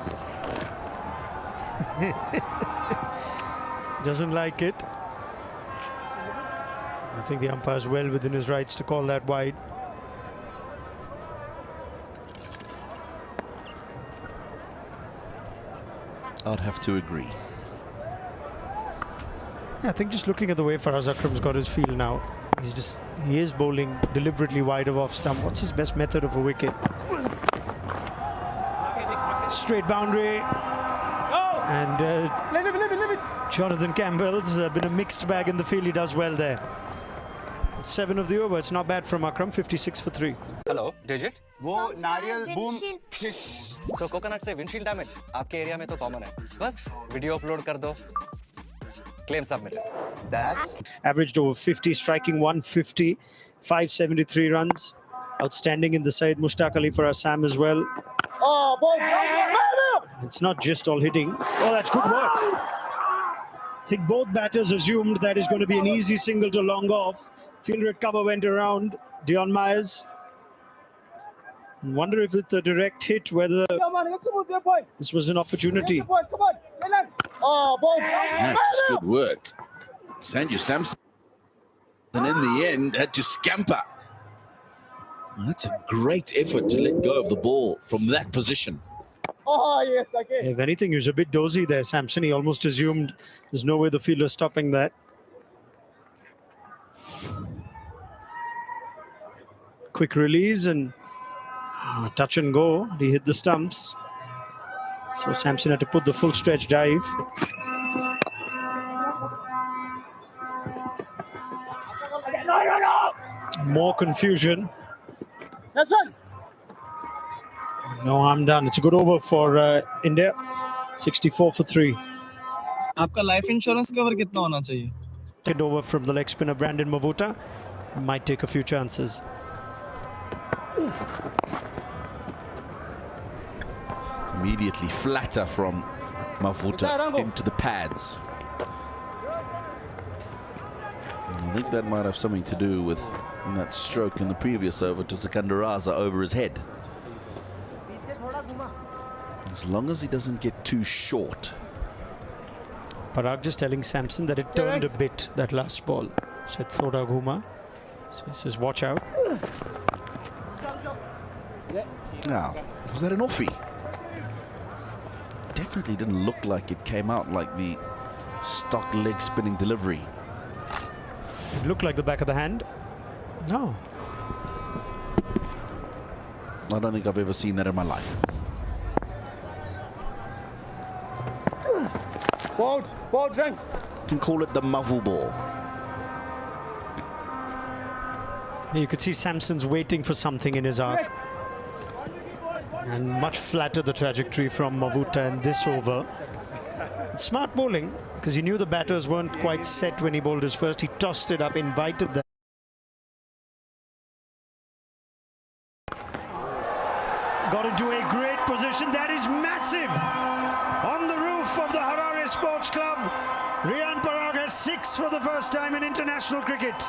Doesn't like it. I think the umpire's well within his rights to call that wide. I'd have to agree. Yeah, I think just looking at the way Faraz Akram's got his feel now, he is bowling deliberately wide of off stump. What's his best method of a wicket? Straight boundary. And Jonathan Campbell's been a mixed bag in the field. He does well there. 7 of the over. It's not bad from Akram. 56 for 3. Hello digit वो नारियल boom सो coconut से windshield damage आपके area में तो common है बस video upload कर दो claim submitted That's Averaged over 50, striking 150, 573 runs. Outstanding in the side. Mushtaq Ali for Assam as well. It's not just all hitting. Oh, that's good work. I think both batters assumed that is going to be an easy single to long off. Fielder at cover went around. Dion Myers. Wonder if it's a direct hit, whether this was an opportunity. That's good work. Sanju Samson, and in the end, had to scamper. That's a great effort to let go of the ball from that position. Oh, yes, okay. If anything, he was a bit dozy there, Samson. He almost assumed there's no way the fielder stopping that. Quick release and touch and go. He hit the stumps. So Samson had to put the full stretch dive. More confusion. No harm done. It's a good over for India. 64 for 3. आपका life insurance cover कितना होना चाहिए? Take over from the leg spinner Brandon Mavuta. Might take a few chances. Immediately flatter from Mavuta into the pads. I think that might have something to do with that stroke in the previous over to Sikandar Raza over his head. As long as he doesn't get too short. Parag just telling Samson that it turned a bit, that last ball. Said Thoda Ghuma. So he says, watch out. Now, was that an offie? Definitely didn't look like it came out like the stock leg spinning delivery. It looked like the back of the hand. No. I don't think I've ever seen that in my life. Ball, Trent. You can call it the Mavu ball. You could see Samson's waiting for something in his arc. And much flatter the trajectory from Mavuta in this over. It's smart bowling, because he knew the batters weren't quite set when he bowled his first. He tossed it up, invited them. Got into a great position. That is massive. On the roof of the Harare Sports Club, Riyan Parag has 6 for the first time in international cricket.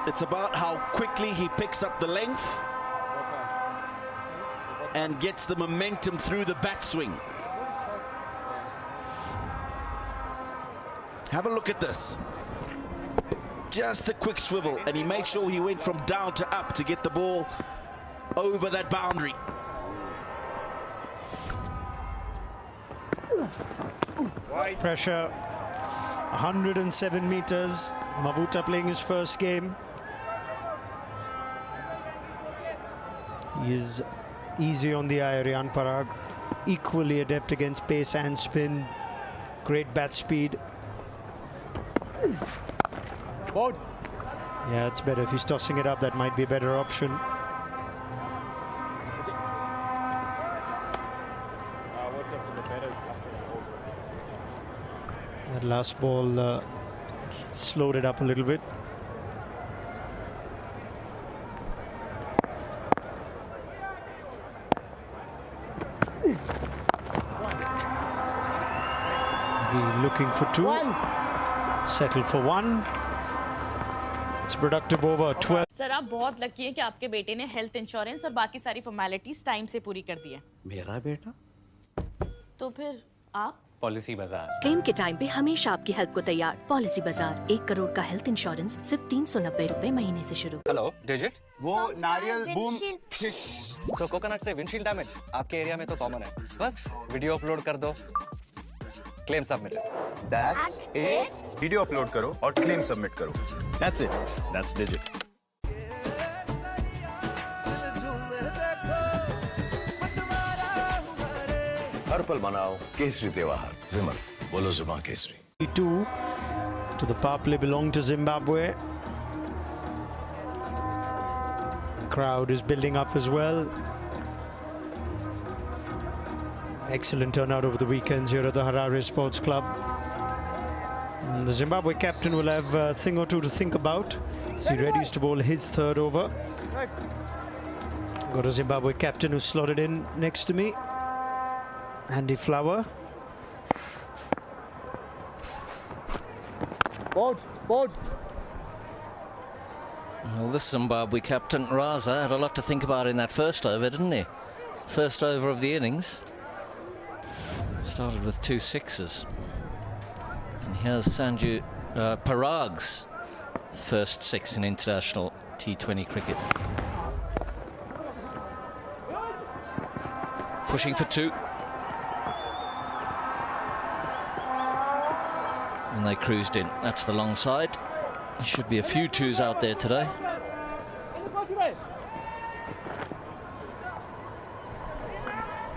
It's about how quickly he picks up the length and gets the momentum through the bat swing. Have a look at this. Just a quick swivel, and he made sure he went from down to up to get the ball over that boundary. Pressure, 107 meters. Mavuta playing his first game. He is easy on the eye, Riyan Parag. Equally adept against pace and spin. Great bat speed. Yeah, it's better if he's tossing it up. That might be a better option. That last ball slowed it up a little bit. Looking for 2. Settle for 1. It's productive over 12. Sir आप बहुत lucky हैं कि आपके बेटे ने health insurance और बाकी सारी फॉर्मेलिटीज टाइम से पूरी कर दी है। मेरा बेटा? तो फिर आप? पॉलिसी बाजार। क्लेम के टाइम पे हमेशा आपकी हेल्प को तैयार। पॉलिसी बाजार 1 करोड़ का हेल्थ इंश्योरेंस सिर्फ 390 रुपए महीने से शुरू। Hello, digit? वो नारियल बूम। सो कोकोनट से विंडशील्ड डैमेज आपके एरिया में तो कॉमन है। बस वीडियो अपलोड कर दो, claim submitted. That's it. Video upload करो और क्लेम सबमिट करो। That's it. That's digit. हर पल मनाओ केसरी त्योहार। विमल, बोलो जुबां Kesari. 2 to the power play belong to Zimbabwe. The crowd is building up as well. Excellent turnout over the weekends here at the Harare Sports Club. And the Zimbabwe captain will have a thing or two to think about. He readies to bowl his third over. Got a Zimbabwe captain who's slotted in next to me. Andy Flower. Bold. Well, this Zimbabwe captain, Raza, had a lot to think about in that first over, didn't he? First over of the innings. Started with 2 sixes. And here's Sanju Parag's first 6 in international T20 cricket. Pushing for two. And they cruised in. That's the long side. There should be a few twos out there today.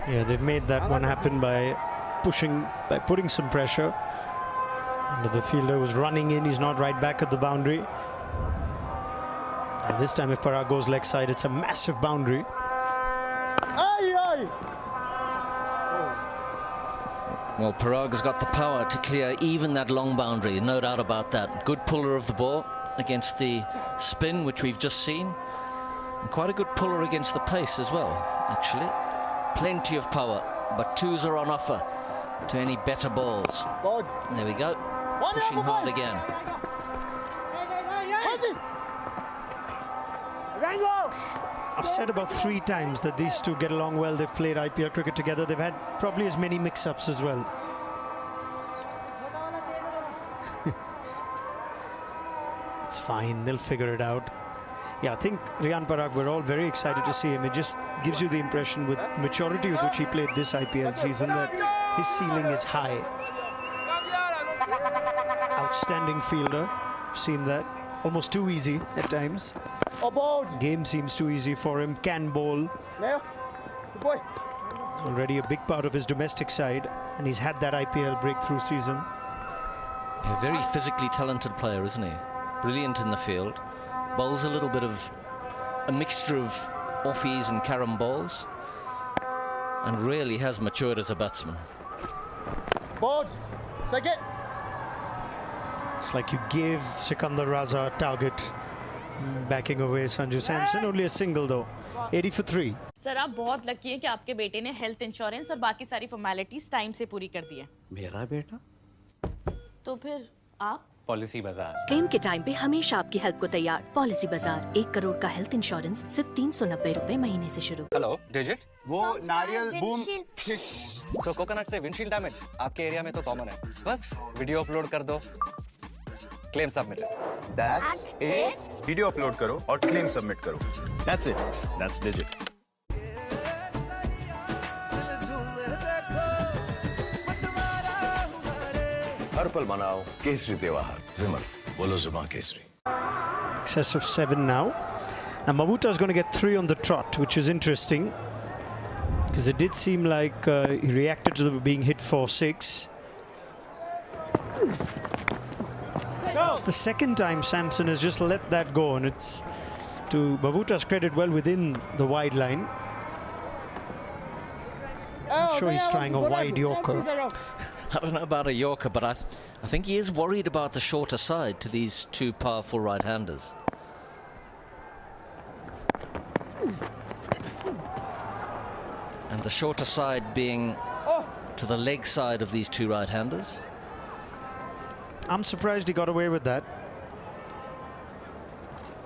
Yeah, they've made that one happen by putting some pressure. And the fielder was running in, he's not right back at the boundary. And this time if Parag goes leg side, it's a massive boundary. Well, Parag has got the power to clear even that long boundary, no doubt about that. Good puller of the ball against the spin, which we've just seen. And quite a good puller against the pace as well, actually. Plenty of power, but twos are on offer to any better balls. There we go. Pushing hard again. I've said about 3 times that these two get along well. They've played IPL cricket together. They've had probably as many mix-ups as well. It's fine, they'll figure it out. Yeah, I think Riyan Parag, we're all very excited to see him. It just gives you the impression with maturity with which he played this IPL season that his ceiling is high. Outstanding fielder, I've seen that. Almost too easy at times. Game seems too easy for him. Can bowl. It's already a big part of his domestic side, and he's had that IPL breakthrough season. A very physically talented player, isn't he? Brilliant in the field. Bowls a little bit of a mixture of offies and carom balls, and really has matured as a batsman. It's like you gave Sikandar Raza a target, backing away Sanju Samson. Only a single though. 80 for 3. Sir आप बहुत lucky हैं कि आपके बेटे ने health insurance और बाकी सारी फॉर्मेलिटीज टाइम से पूरी कर दी है। मेरा बेटा? तो फिर आप? पॉलिसी बाजार। क्लेम के टाइम पे हमेशा आपकी हेल्प को तैयार। पॉलिसी बाजार 1 करोड़ का हेल्थ इंश्योरेंस सिर्फ 390 रुपए महीने से शुरू। Hello, digit? वो नारियल बूम। सो कोकोनट से विंडशील्ड डैमेज आपके एरिया में तो कॉमन है। बस वीडियो अपलोड कर दो, claim submitted. That's it. Video upload करो और क्लेम सबमिट करो। That's it. That's digit. हर पल मनाओ केसरी त्योहार। विमल, बोलो जुमा Kesari. Excess of 7 now. Now Mavuta is going to get 3 on the trot, which is interesting because it did seem like he reacted to being hit for 6. It's the second time Samson has just let that go, and it's to Mavuta's credit well within the wide line. I'm sure he's trying a wide Yorker. I don't know about a Yorker, but I think he is worried about the shorter side to these two powerful right-handers. And the shorter side being to the leg side of these two right-handers. I'm surprised he got away with that.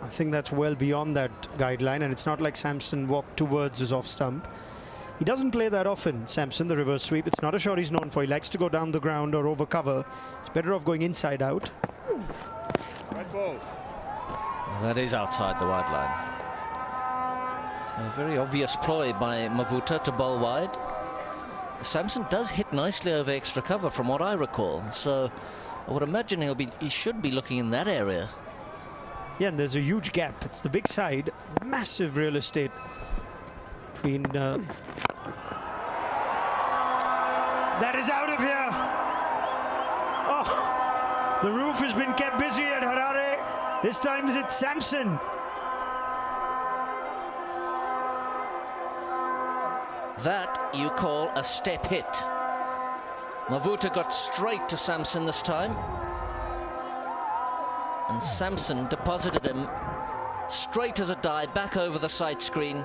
I think that's well beyond that guideline, and it's not like Samson walked towards his off stump. He doesn't play that often, Samson, the reverse sweep. It's not a shot he's known for. He likes to go down the ground or over cover. He's better off going inside out. Right ball. Well, that is outside the wide line. So a very obvious ploy by Mavuta to bowl wide. Samson does hit nicely over extra cover from what I recall. So I would imagine he should be looking in that area. Yeah, and there's a huge gap. It's the big side, massive real estate between. That is out of here. Oh, the roof has been kept busy at Harare. This time it's Samson. That you call a step hit. Mavuta got straight to Samson this time. And Samson deposited him straight as a die back over the side screen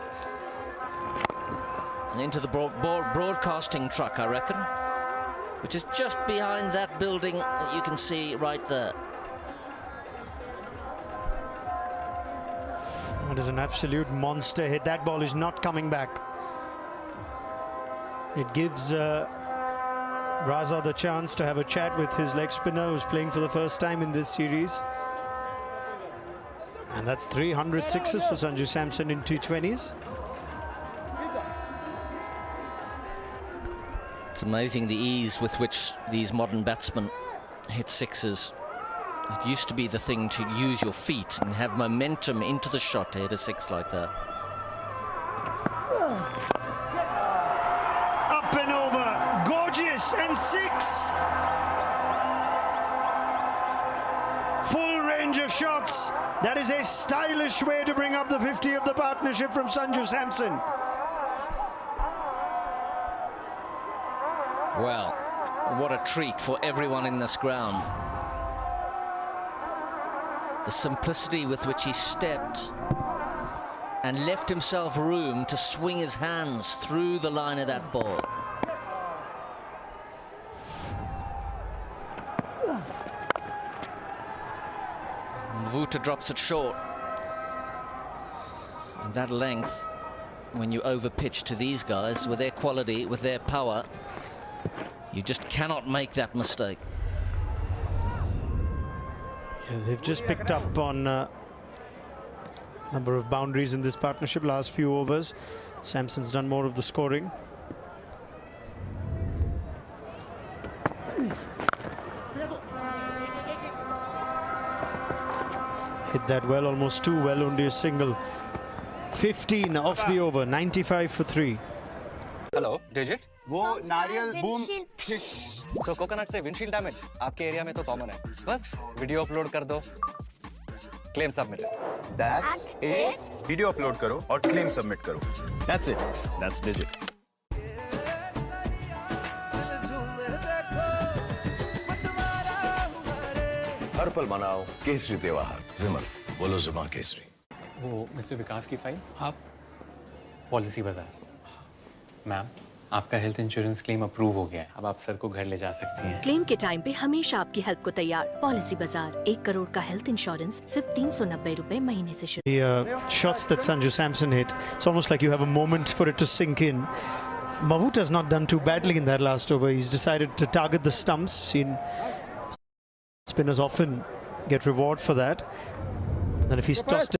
and into the broadcasting truck, I reckon, which is just behind that building that you can see right there. That is an absolute monster hit. That ball is not coming back. It gives Raza the chance to have a chat with his leg spinner who's playing for the first time in this series. And that's 300 sixes for Sanju Samson in T20s. It's amazing the ease with which these modern batsmen hit sixes. It used to be the thing to use your feet and have momentum into the shot to hit a six like that. Up and over, gorgeous, and six. Full range of shots. That is a stylish way to bring up the 50 of the partnership from Sanju Samson. Well, what a treat for everyone in this ground. The simplicity with which he stepped and left himself room to swing his hands through the line of that ball. Mvuta drops it short. And that length, when you overpitch to these guys with their quality, with their power, you just cannot make that mistake. Yeah, they've just picked up on number of boundaries in this partnership, last few overs. Samson's done more of the scoring. Hit that well, almost too well, only a single. 15 off the over, 95 for 3. Hello digit वो नारियल boom सो coconut से windshield damage आपके area में तो common है बस video upload कर दो claim submitted that's it video upload करो और क्लेम सबमिट करो दैट्स इट दैट्स डिजिट हर पल मनाओ केसरी त्योहार विमल बोलो जुमा केसरी वो मिस्टर विकास की फाइल आप पॉलिसी बाजार मैम आपका हेल्थ इंश्योरेंस क्लेम अप्रूव हो गया है अब आप सर को घर ले जा सकती हैं क्लेम के टाइम पे हमेशा आपकी हेल्प को तैयार पॉलिसी बाजार 1 करोड़ का हेल्थ इंश्योरेंस सिर्फ 390 रुपए महीने से शुरू The shots that Sanju Samson hit, it's almost like you have a moment for it to sink in. Mavuta's not done too badly in that last over. He's decided to target the stumps. Seen spinners often get reward for that. And if he's tossed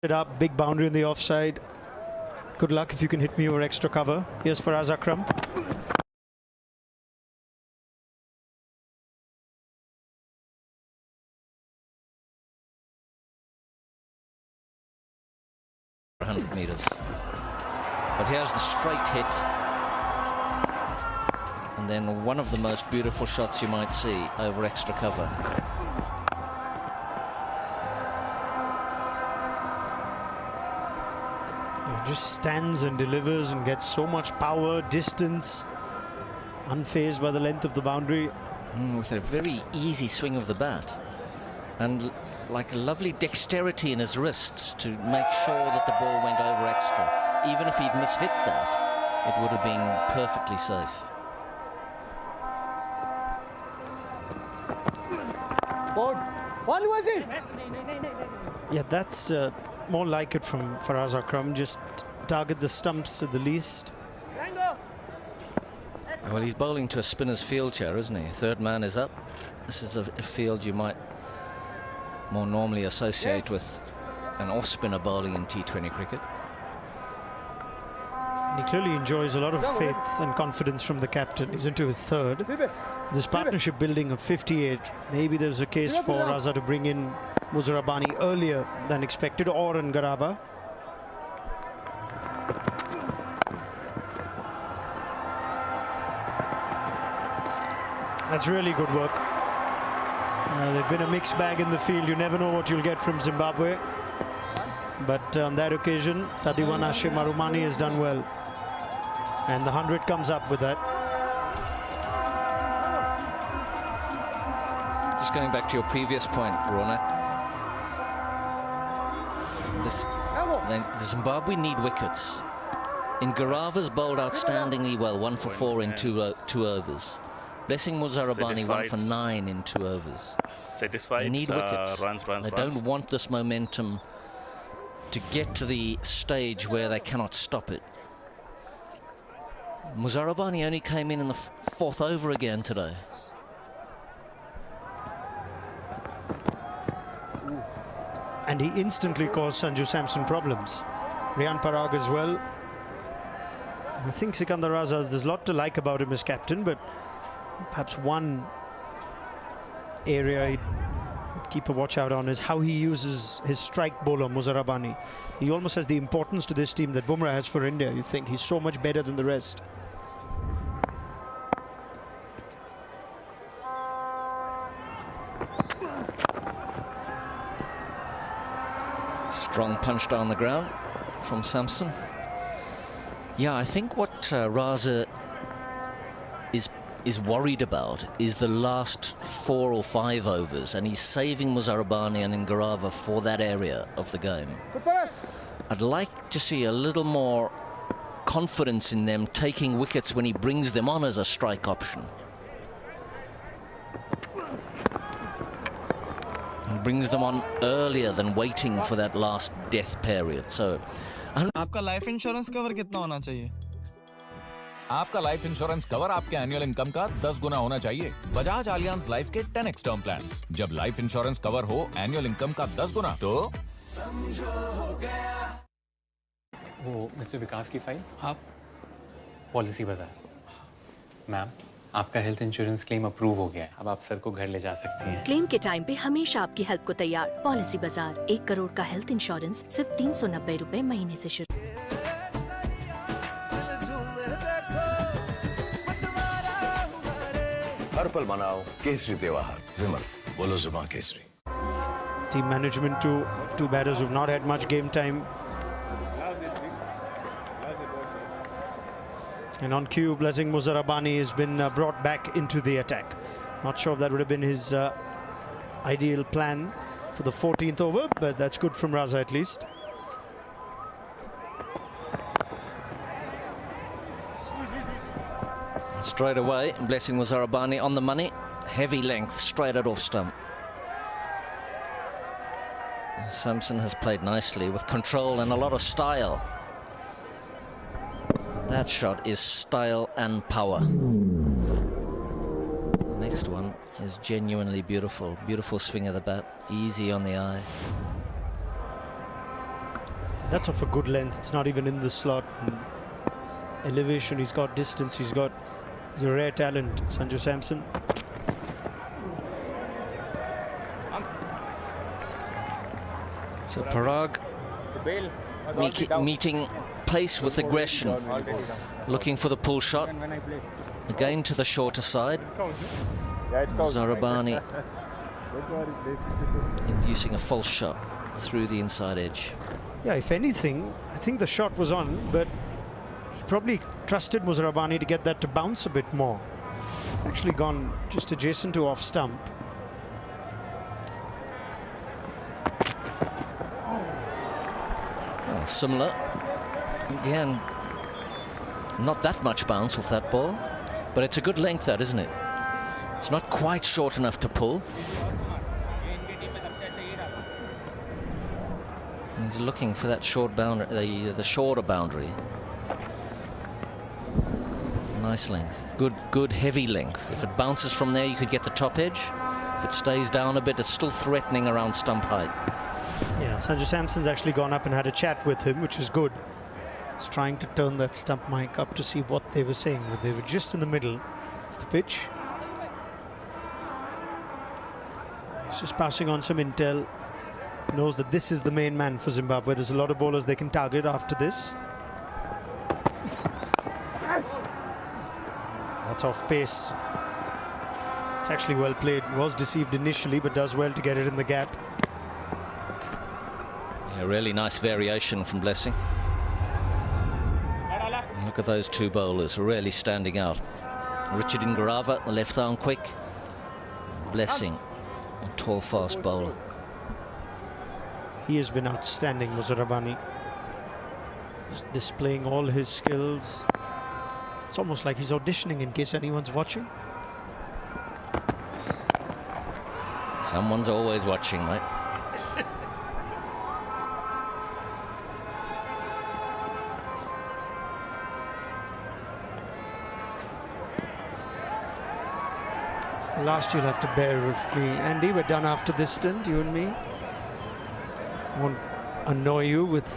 it up, big boundary in the offside. Good luck if you can hit me over extra cover. Here's Faraz Akram. Meters. But here's the straight hit. And then one of the most beautiful shots you might see over extra cover. Just stands and delivers and gets so much power, distance, unfazed by the length of the boundary. With a very easy swing of the bat. And like a lovely dexterity in his wrists to make sure that the ball went over extra. Even if he'd mishit that, it would have been perfectly safe. Yeah, that's more like it from Faraz Akram. Just target the stumps at the least. Well, he's bowling to a spinner's field chair, isn't he? Third man is up. This is a field you might more normally associate with an off-spinner bowling in T20 cricket. He clearly enjoys a lot of faith and confidence from the captain. He's into his third. This partnership building of 58. Maybe there's a case for Raza to bring in Muzar Rabbani earlier than expected, or in Garaba. That's really good work. They've been a mixed bag in the field. You never know what you'll get from Zimbabwe. But on that occasion, Tadiwan Hashim Arumani has done well. And the 100 comes up with that. Just going back to your previous point, Ronak. The Zimbabwe need wickets. In Garava's bowled outstandingly well, 1 for 4 in two overs. Blessing Muzar Rabbani 1 for 9 in 2 overs. Satisfied. They need wickets. They don't want this momentum to get to the stage where they cannot stop it. Muzar Rabbani only came in the 4th over again today. and he instantly caused Sanju Samson problems. Riyan Parag as well. I think Sikandar Raza, there's a lot to like about him as captain, but perhaps one area he'd keep a watch out on is how he uses his strike bowler, Moza Rabbani. He almost has the importance to this team that Bumrah has for India. You think he's so much better than the rest. Strong punch down the ground from Samson. Yeah, I think what Raza is worried about is the last 4 or 5 overs, and he's saving Moza Rabbani and Ingarava for that area of the game. I'd like to see a little more confidence in them taking wickets when he brings them on as a strike option. He brings them on earlier than waiting for that last death period. So, आपका life insurance cover कितना होना चाहिए? आपका life insurance cover आपके annual income का 10 गुना होना चाहिए। Bajaj Allianz life के 10x टर्म प्लान्स। जब लाइफ इंश्योरेंस कवर हो एनुअल इनकम का 10 गुना तो वो मिस्टर विकास की फाइल आप पॉलिसी बाजार। मैम, आपका हेल्थ इंश्योरेंस क्लेम अप्रूव हो गया है। अब आप सर को घर ले जा सकती हैं। क्लेम के टाइम पे हमेशा आपकी हेल्प को तैयार पॉलिसी बाजार। 1 करोड़ का हेल्थ इंश्योरेंस सिर्फ 390 रुपए महीने से शुरू। हर पल मनाओ केसरी त्योहार। विमल, बोलो जुबान Kesari. Team management to 2 batters who've not had much game time. And on cue, Blessing Moza Rabbani has been brought back into the attack. Not sure if that would have been his ideal plan for the 14th over, but that's good from Raza at least. Straight away, Blessing Moza Rabbani on the money. Heavy length, straight at off stump. Samson has played nicely with control and a lot of style. That shot is style and power. Next one is genuinely beautiful. Beautiful swing of the bat, easy on the eye. That's off a good length. It's not even in the slot. Elevation, he's got distance, he's a rare talent, Sanju Samson. So Parag meeting pace with aggression, looking for the pull shot. Again to the shorter side. Moza Rabbani inducing a false shot through the inside edge. Yeah, if anything, I think the shot was on, but he probably trusted Moza Rabbani to get that to bounce a bit more. It's actually gone just adjacent to off stump. Well, similar. Again, not that much bounce off that ball, but it's a good length, that, isn't it? It's not quite short enough to pull. He's looking for that short boundary, the shorter boundary. Nice length, good heavy length. If it bounces from there, you could get the top edge. If it stays down a bit, it's still threatening around stump height. Yeah, Sanju Samson's actually gone up and had a chat with him, which is good. He's trying to turn that stump mic up to see what they were saying. They were just in the middle of the pitch. He's just passing on some intel. Knows that this is the main man for Zimbabwe. There's a lot of bowlers they can target after this. That's off pace. It's actually well played. Was deceived initially, but does well to get it in the gap. A really nice variation from Blessing. Look at those two bowlers really standing out. Richard Ingarava, the left arm quick. Blessing, a tall, fast bowler. He has been outstanding, Moza Rabbani. He's displaying all his skills. It's almost like he's auditioning in case anyone's watching. Someone's always watching, mate. It's the last you'll have to bear with me, Andy. We're done after this stint, you and me. won't annoy you with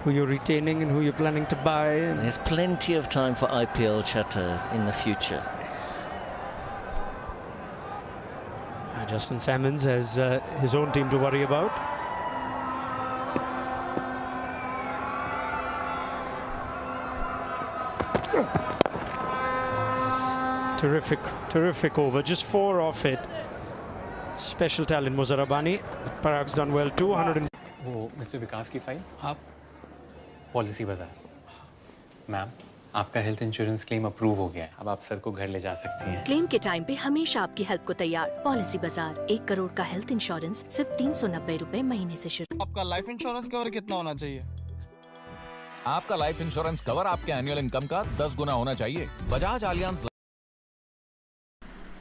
who you're retaining and who you're planning to buy. And there's plenty of time for IPL chatter in the future. Justin Salmons has his own team to worry about. Terrific over. Just 4 off it. Special talent Muzar Rabbani. Parag's done well too. 100. वो mister विकास की file आप policy बाजार ma'am आपका health insurance claim approve हो गया है अब आप सर को घर ले जा सकती हैं क्लेम के टाइम पे हमेशा आपकी हेल्प को तैयार पॉलिसी बाजार 1 करोड़ का हेल्थ इंश्योरेंस सिर्फ 390 रुपए महीने से शुरू। आपका लाइफ इंश्योरेंस कवर कितना होना चाहिए? आपका लाइफ इंश्योरेंस कवर आपके एनुअल इनकम का 10 गुना होना चाहिए। बजाज आलियांज।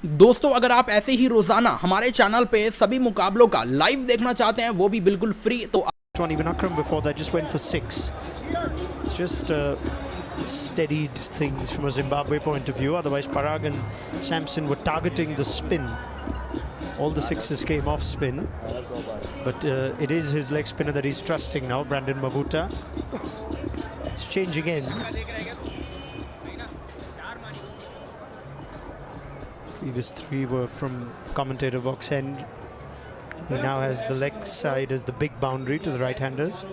दोस्तों अगर आप ऐसे ही रोजाना हमारे चैनल पे सभी मुकाबलों का लाइव देखना चाहते हैं वो भी बिल्कुल फ्री तो Even Akram before that just went for 6. It's just steadied things from a Zimbabwe point of view. Otherwise Parag and Samson were targeting the spin. All the 6s came off spin. But it is his leg spinner that he's trusting now, Brandon Mavuta. It's changing ends. Previous 3 were from commentator box end. He now has the leg side as the big boundary to the right-handers.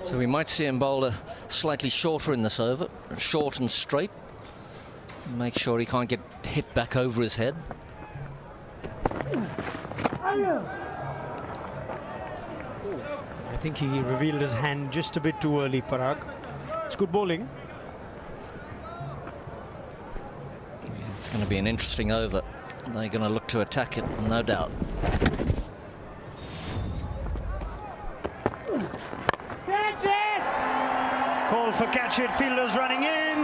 So we might see him bowl slightly shorter in this over, short and straight. Make sure he can't get hit back over his head. I think he revealed his hand just a bit too early, Parag. It's good bowling. It's going to be an interesting over. They're going to look to attack it, no doubt. Catch it! Call for catch it, fielders running in.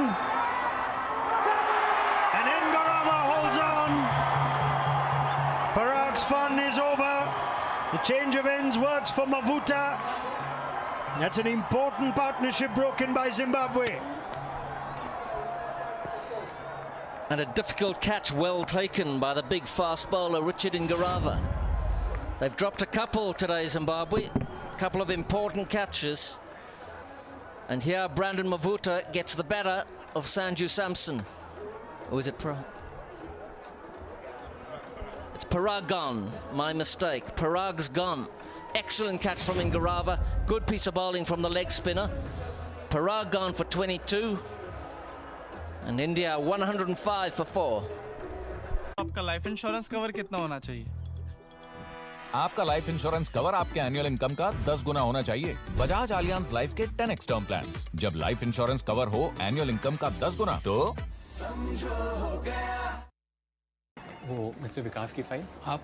And N. Garava holds on. Parag's fun is over. The change of ends works for Mavuta. That's an important partnership broken by Zimbabwe. And a difficult catch well taken by the big fast bowler Richard Ngarava. They've dropped a couple today, Zimbabwe. A couple of important catches. And here Brandon Mavuta gets the better of Sanju Samson. Or is it Parag? It's Parag gone. My mistake. Parag's gone. Excellent catch from Ngarava. Good piece of bowling from the leg spinner. Parag gone for 22. And India 105 for 4. आपका life insurance cover कितना होना चाहिए? आपका life insurance cover आपके annual income का 10 गुना होना चाहिए। Bajaj Allianz life के 10x टर्म प्लान्स। जब लाइफ इंश्योरेंस कवर हो एनुअल इनकम का 10 गुना तो वो मिस्टर विकास की फाइल आप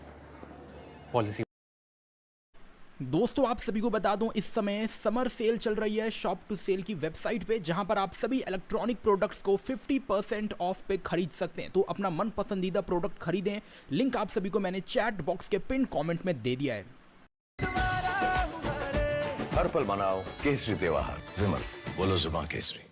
पॉलिसी। दोस्तों आप सभी को बता दूं इस समय समर सेल चल रही है शॉप टू सेल की वेबसाइट पे जहां पर आप सभी इलेक्ट्रॉनिक प्रोडक्ट्स को 50% ऑफ पे खरीद सकते हैं। तो अपना मन पसंदीदा प्रोडक्ट खरीदें। लिंक आप सभी को मैंने चैट बॉक्स के पिन कमेंट में दे दिया है। हर पल मनाओ केसरी त्योहार। विमल बोलो जुबान केसरी।